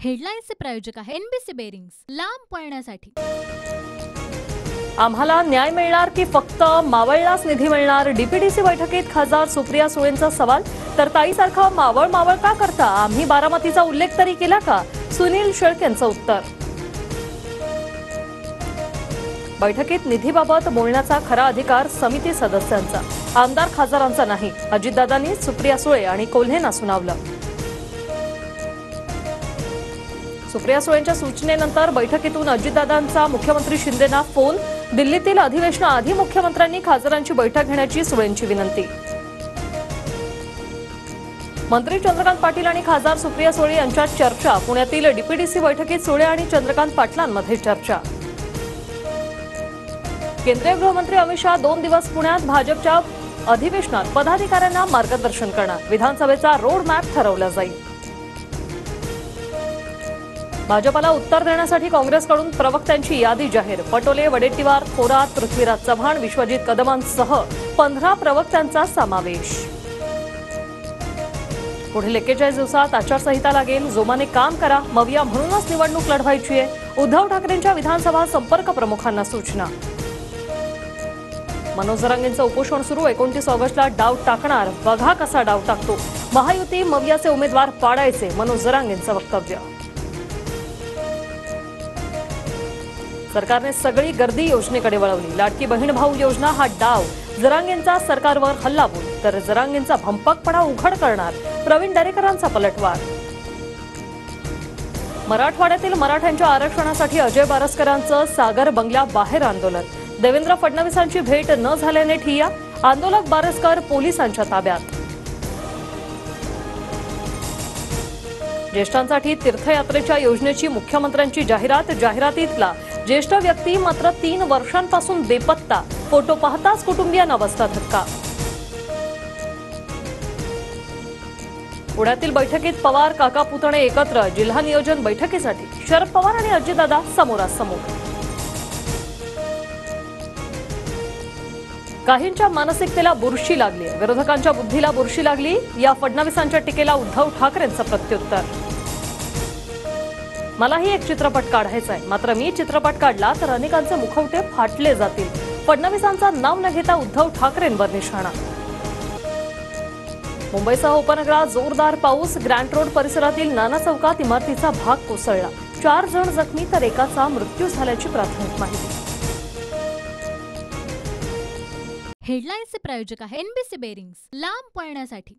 हेडलाईन्सचे प्रायोजक आहे NBC bearings, लांब पळण्यासाठी। आम्हाला न्याय मिळणार की फक्त मावळलाच निधी मिळणार? डीपीडीसी बैठकीत खासदार सुप्रिया सुळेंचा सवाल। तर ताईसारखा मावळ मावळ का करता? आम्ही बारामतीचा उल्लेख तरी केला का? सुनील शेळकेंचं उत्तर। बैठकीत निधीबाबत बोलण्याचा खरा अधिकार समिती सदस्यांचा, आमदार खासदारांचा नाही। अजितदादांनी सुप्रिया सुळे आणि कोल्हेंना सुनावलं। सुप्रिया सुळेंच्या सूचनेनंतर बैठकीतून अजितदादांचा मुख्यमंत्री शिंदेंना फोन। दिल्लीतील अधिवेशनाआधी मुख्यमंत्र्यांनी खासदारांची बैठक घेण्याची सुळेंची विनंती। मंत्री चंद्रकांत पाटील आणि खासदार सुप्रिया सुळे यांच्यात चर्चा। पुण्यातील डीपीडीसी बैठकीत सुळे आणि चंद्रकांत पाटलांमध्ये चर्चा। केंद्रीय गृहमंत्री अमित शहा 2 दिवस पुण्यात भाजपच्या अधिवेशनात पदाधिकाऱ्यांना मार्गदर्शन करणार। विधानसभेचा रोड मॅप ठरवला जाईल। भाजपला उत्तर देण्यासाठी काँग्रेसकडून प्रवक्त्यांची यादी जाहीर। पटोले, वडेट्टीवार, थोरात, पृथ्वीराज चव्हाण, विश्वजित कदमांसह 15 प्रवक्त्यांचा समावेश। पुढील 41 दिवसात आचारसंहिता लागेल, जोमाने काम करा, मविया म्हणूनच निवडणूक लढवायची आहे। उद्धव ठाकरेंच्या विधानसभा संपर्क प्रमुखांना सूचना। मनोज जरांगेंचं उपोषण सुरू। 29 ऑगस्टला डाव टाकणार, बघा कसा डाव टाकतो। महायुती मवियाचे उमेदवार पाडायचे, मनोज जरांगेंचं वक्तव्य। सरकारने सगळी गर्दी योजनेकडे वळवली। लाडकी बहीण भाऊ योजना हा डाव, जरांगेंचा सरकारवर हल्लाबोल, तर जरांगेंचा भंपकपणा उघड करणार, प्रवीण दरेकरांचा पलटवार। मराठवाड्यातील मराठ्यांच्या आरक्षणासाठी अजय बारसकरांचं सागर बंगल्याबाहेर आंदोलन। देवेंद्र फडणवीसांची भेट न झाल्याने ठिय्या, आंदोलक बारसकर पोलिसांच्या ताब्यात। ज्येष्ठांसाठी तीर्थयात्रेच्या योजनेची मुख्यमंत्र्यांची जाहिरात। जाहिरातीतला ज्येष्ठ व्यक्ती मात्र 3 वर्षांपासून बेपत्ता। फोटो पाहताच कुटुंबियांना बसला धक्का। पुण्यातील बैठकीत पवार काका पुतणे एकत्र। जिल्हा नियोजन बैठकीसाठी शरद पवार आणि अजितदादा समोरासमोर। काहींच्या मानसिकतेला बुरशी लागली, विरोधकांच्या बुद्धीला बुरशी लागली। या फडणवीसांच्या टीकेला उद्धव ठाकरेंचं प्रत्युत्तर। मलाही एक चित्रपट काढायचा आहे, मात्र मी चित्रपट काढला तर अनेकांचे मुखवटे फाटले जातील। फडणवीसांचा नाव न घेता उद्धव ठाकरेंवर निशाणा। मुंबईसह उपनगरात जोरदार पाऊस। ग्रँट रोड परिसरातील नाना चौकात इमारतीचा भाग कोसळला। 4 जण जखमी तर एकाचा मृत्यू झाल्याची प्राथमिक माहिती। हेडलाईन्सचे प्रायोजक आहे एनबीसी बेरिंग्स, लांब पळण्यासाठी।